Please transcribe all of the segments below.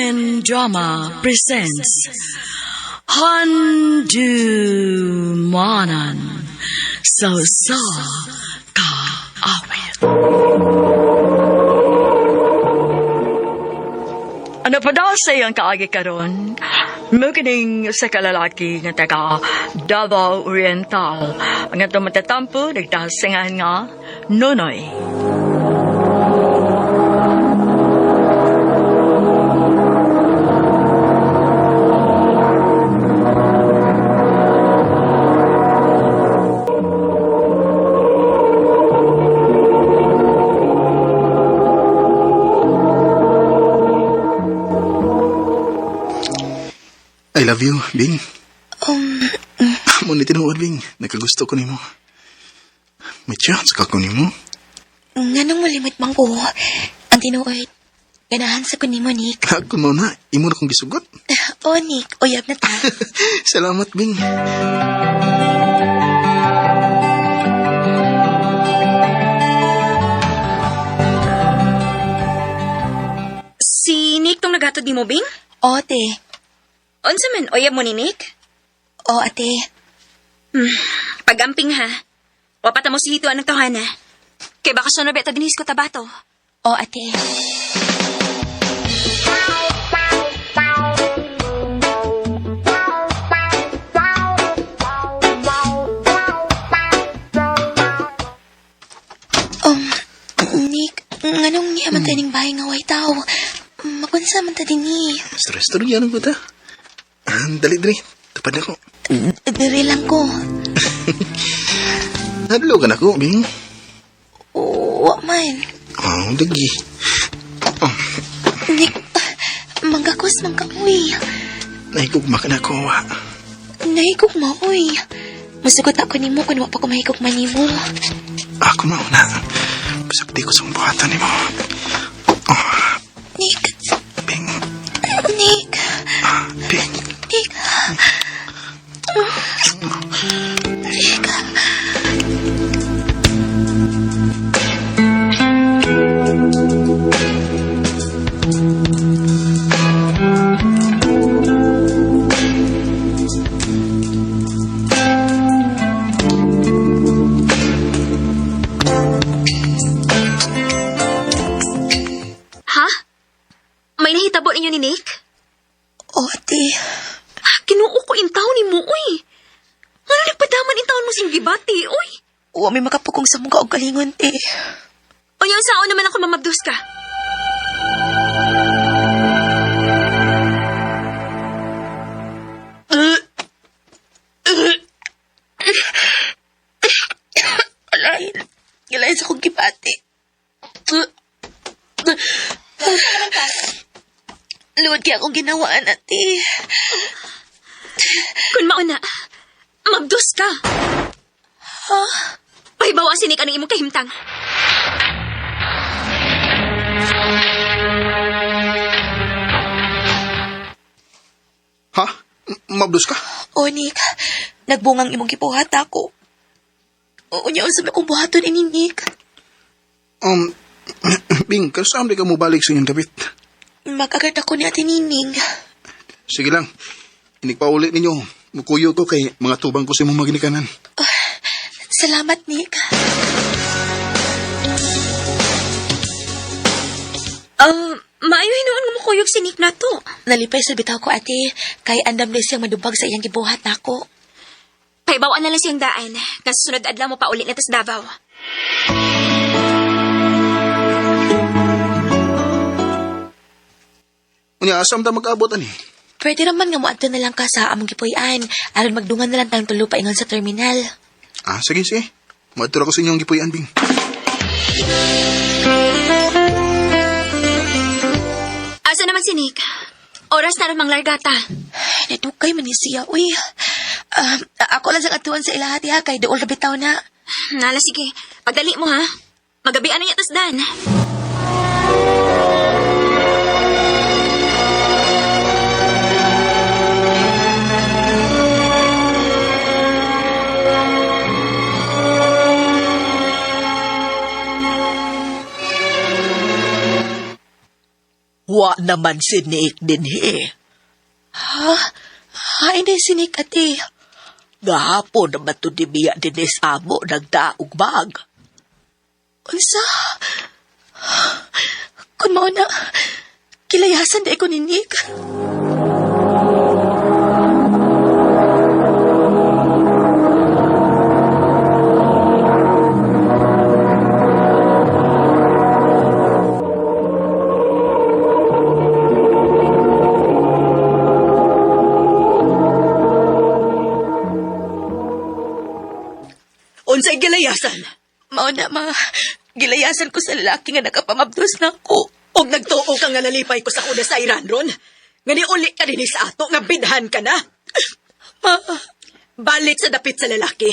Philippine Drama presents Handumanan So Ka Awit. Ano pa daw sa iyang kaagi karon? Mukining sa kalalaki nga taga Davao Oriental ang atong matatampo nagtasingan nga Nonoy. I love you, Bing. Mo ni tinuod, Bing. Nagkagusto ko nimo. May chance ka ko nimo. Nganong malimit man ko. Ang tinuod. Ganahan sa ko nimo, Nick. Ako mo na. Imo na kong gisugot. O, Nick. Uyab na ta. Salamat, Bing. Si Nick tong nagatod ni mo, Bing? O, te. Unsa man, oyab mo ni Nick? O, ate. Pagamping ha. Wapata mo si Hito ang tawhana. Kay baka siya nabeta dinis ko tabato. O, ate. Nick, nganong niya man taning bahay nga way tao. Makunsa man ta din ni. Stress-stress yan ko ta. Dali, dali. Tapad ako. Diri lang ko. Hadlo ka na ko, Bing. Wa man. Oh, dagi. Nick, manggakos man ka, uy. Nahigugma ka na ko, wa. Nahigog mo, uy. Masugot ako ni mo kung wa pa ko mahigog man ni mo. Ako mauna. Pasakti ko sa buhatan ni mo. Oh, Nick. Bing. Nick. Bing. Nick. Nick. Ha? May nahitabo ninyo ni Nick? O, ate. Kinuo ko in taon ni mo, uy. Ano nagpadaman in taon mo sing gibati, uy? Wa may makapukong sa mukha o galingon, te. O yung sao naman ako mamabdos ka? Galayin sa kong gibati. Luwad kaya akong ginawaan, ate. Kung mauna, mabdos ka. Ha? Pahibawa sinik anong imong kahimtang. Ha? Mabdos ka? O, Nick. Nagbungang imong gibuhat ako. O, niya usap akong buhaton ni Nick. Bing, kasama di ka mo balik sa inyong kapit. Mag-agad ako ni Ate Nining. Sige lang. Inikpaulit ninyo. Mukuyo ko kay mga tubang ko sa imong maginikanan. Salamat, Nick. Maayo hinuon mo kuyog si Nick na to. Nalipay sa bitaw ko, ate. Kay andam na siyang madubag sa iyang gibuhat ako. Pahibawan na lang siyang daan. Kasi sunod adlaw mo pa ulit na tas Davao. Unya, asam ta mag-abot ani? Pwede naman nga muadto na lang ka sa among gipuy-an. Aron magdungan na lang tang tulo pa ingon sa terminal. Sige, sige. Matura ko sa inyong gipuyan, Bing. Asa naman si Nick? Oras na namang largata. Nadukay man ni siya, uy. Ako lang sa atuan sa ilahati ha, kay dool na bitaw na. Nala, sige. Pagdali mo, ha? Magabian na niya tas dan. Wa naman si Nick din Ha? Hain din si Nick, ate. Gahapon naman to di biya din sa amo nagdaog bag. Unsa? Kung mao na, kilayasan di ko ni Nick. Unsay gilayasan? Mao na, ma. Gilayasan ko sa lalaki nga nakapamabdos na ko. Og nagtuo ka nga nalipay ko sa kuda sa Iran ron? Nga niuli ka din sa ato nga bidhan ka na? Ma, Balik sa dapit sa lalaki.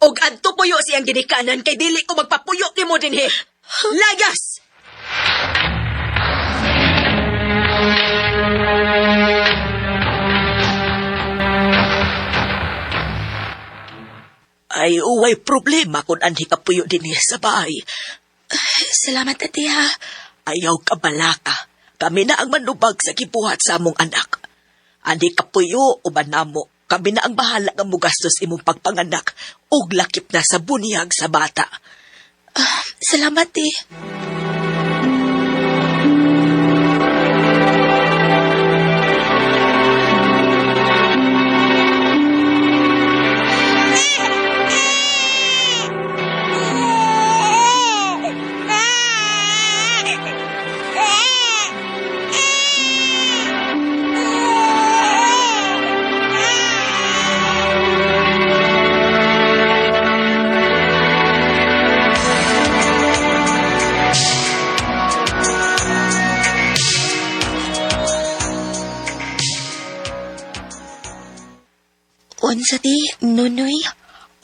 Og adto puyo siyang ginikanan kay dili ko magpapuyo ni mo din Layas! Ay, uway problema kung anhi ka puyo din sa bahay. salamat, ate, ha. Ayaw ka balaka. Kami na ang manubag sa gibuhat sa among anak. Andi ka puyo o banamo. Kami na ang bahala nga mugastos imong pagpanganak ug lakip na sa bunyag sa bata. Salamat, eh. Unsa di, Nunoy?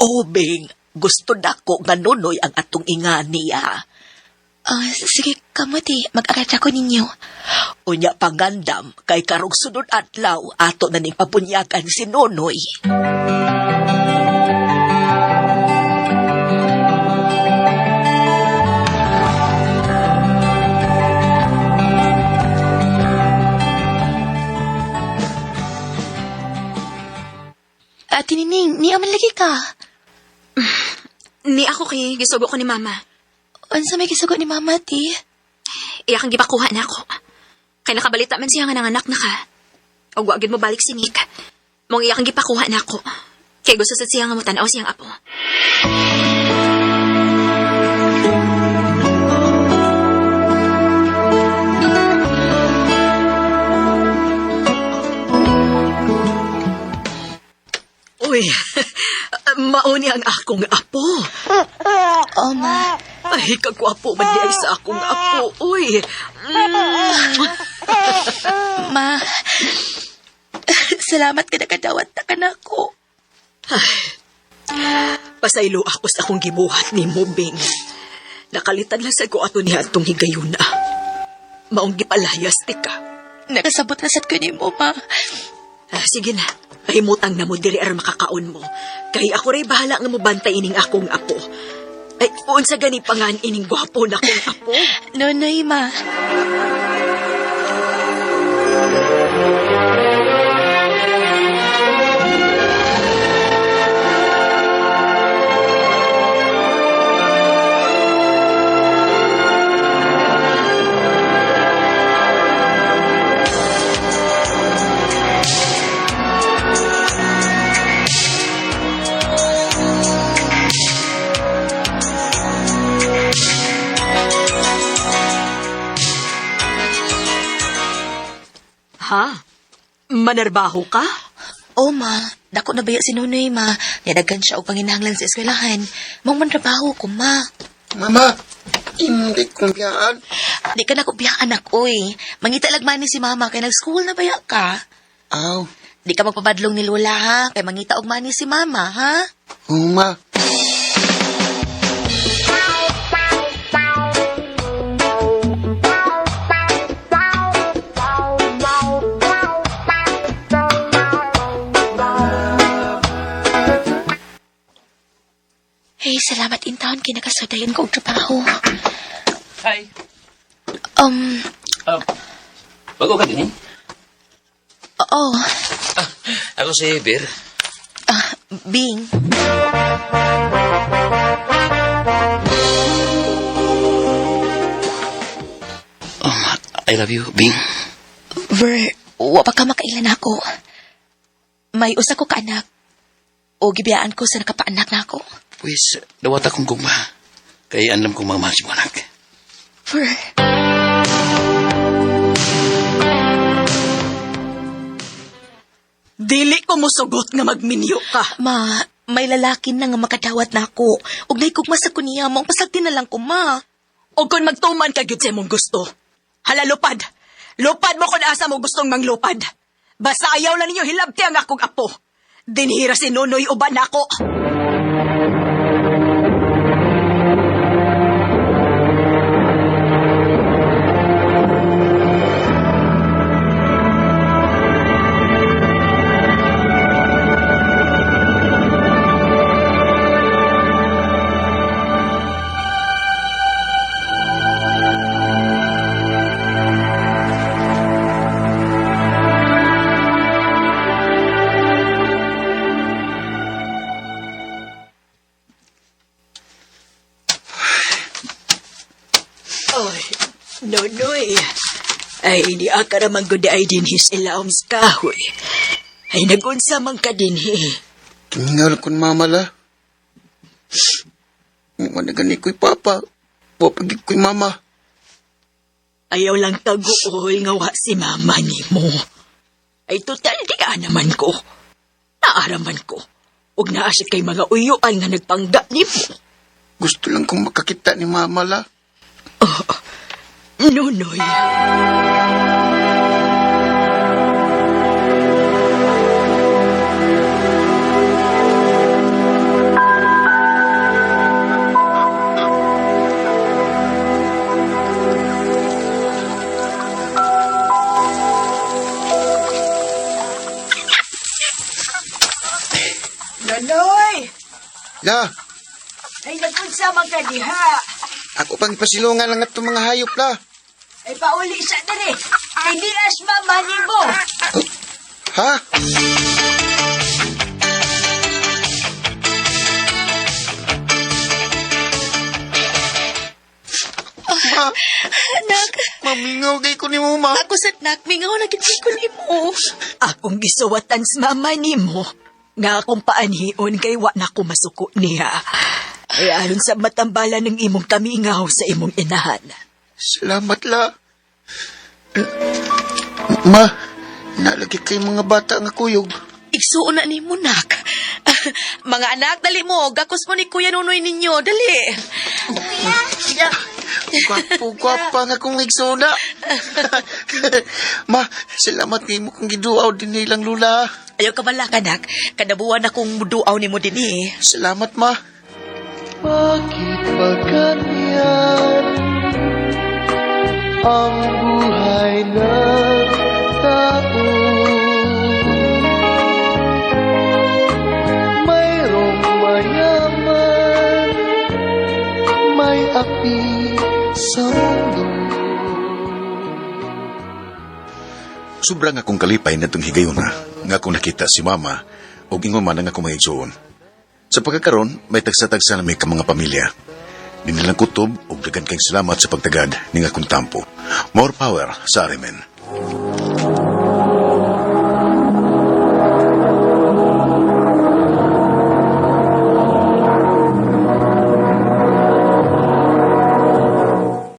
Obeng, gusto nako nga nunoy ang atong inga niya. Sige, kamuti, mag-arat ako ninyo. Unya pangandam, kay karong sunod adlaw, ato na ning papunyagan si Nonoy. Ate Nining, niya man lagi ka. Ni ako kay gisugo ko ni mama. Unsa may kisugot ni mama, ti? Iya kang gipakuha na ako. Kay nakabalita man siya nga nanganak na ka. O wagid mo balik si Nick. Mong iya kang gipakuha na ako. Kay gusto sa siya nga mo tanaw siyang apo. Uy, mauni ang akong apo. Oh, ma. Ay, kagwapo man di ay sa akong apo. Uy. Ma. Salamat ka nakadawat na ka na ako. Pasaylo ako sa akong gibuhat ni Mubing. Nakalitan lang sa ko ato niya atong higayuna. Maong gipalayas, tika. Nakasabot na sad ko ni mo, ma. Sige na. Pahimutang na mo diri aron makakaon mo. Kay ako ray bahala nga mobantay ining akong apo. Ay, unsa gani pangan ining gwapo na kong apo? Nunoy, ma. Ha? Manarbaho ka? Oh, ma. Dako na baya si Nunoy, ma. Nadagan siya o panginahanglan sa eskwelahan. Mong mantrabaho ko, ma. Mama, hindi kong biyaan. Di ka na ko biyak, anak, oy. Mangita lagmani si mama, kay nag-school na baya ka. Aw, Di ka magpapadlong ni Lola, ha? Kay mangita og mani si mama, ha? ma. Hey, salamat in taon kinakasudayan ko og trabaho. Hi. Bago ka din, eh? Oo. Ako si Bir. Bing. I love you, Bing. Ver, wa pa ka makailan ako. May usa ko ka anak. O gibiyaan ko sa nakapaanak na ako. Pues, dawat akong gugma. Kaya alam kong mamahal si mo, anak. Ver. Dili ko musugot nga magminyo ka. Ma, may lalaki na nga makadawat na ako. Ug naikugma sa kuniya, mong pasagti na lang ko, ma. O kung magtuman ka gyud sa imong gusto. Hala, lupad. Lupad mo kung asa mo gustong manglupad. Basta ayaw na ninyo hilabti ang akong apo. Dinhira si Nonoy uban ako. Nonoy, ay di ka naman gud ay dinhis ilawms kahoy. Ay nagunsa man ka dinhi. Tingal kon mama la. Managani ko'y papa. Wapagig ko'y mama. Ayaw lang taguoy nga wa si mama ni mo. Ay total di ka naman ko. Naaraman ko. Ug naa siya kay mga uyuan nga nagpangga ni mo. Gusto lang kong makakita ni mama la. Nonoy. Nonoy! La, Ay nagunsa man ka diha. ako pang ipasilungan lang itong mga hayop la. Ay pauli sa dali. Ay di as mama ni mo. Ha? Ma, Anak, mamingaw kay ko ni mo, ma. ako sa nak, mingaw na gid ko nimo. Akong gisuwatan sa mama ni mo. Nga akong paanhion kay wa na ko masuko niya. Ay ayon sa matambala ng imong kamingaw sa imong inahan. Salamat la. Ma, nalagi kay mga bata nga kuyog. Igsuon na nimo nak. Mga anak, dali mo. Gakos mo ni Kuya Nunoy ninyo. Dali. Gwapo-gwapa nga kong igsuna. Ma, salamat ni mo kung giduaw din nilang lula. Ayaw ka bala ka, nak. Kanabuan akong muduaw ni mo din eh. Salamat, ma. Bakit ba ganyan ang buhay ng tao? Mayroong mayaman, may api sa mundo. Sobrang akong kalipay na itong higayon na nga akong nakita si mama o ingon man nga akong mahigsoon. Sa pagkakaroon, may tagsa-tagsa na may ka mga pamilya. Dinilang kutob o dagan kayong salamat sa pagtagad ng akong tampo. More power sa Arimen.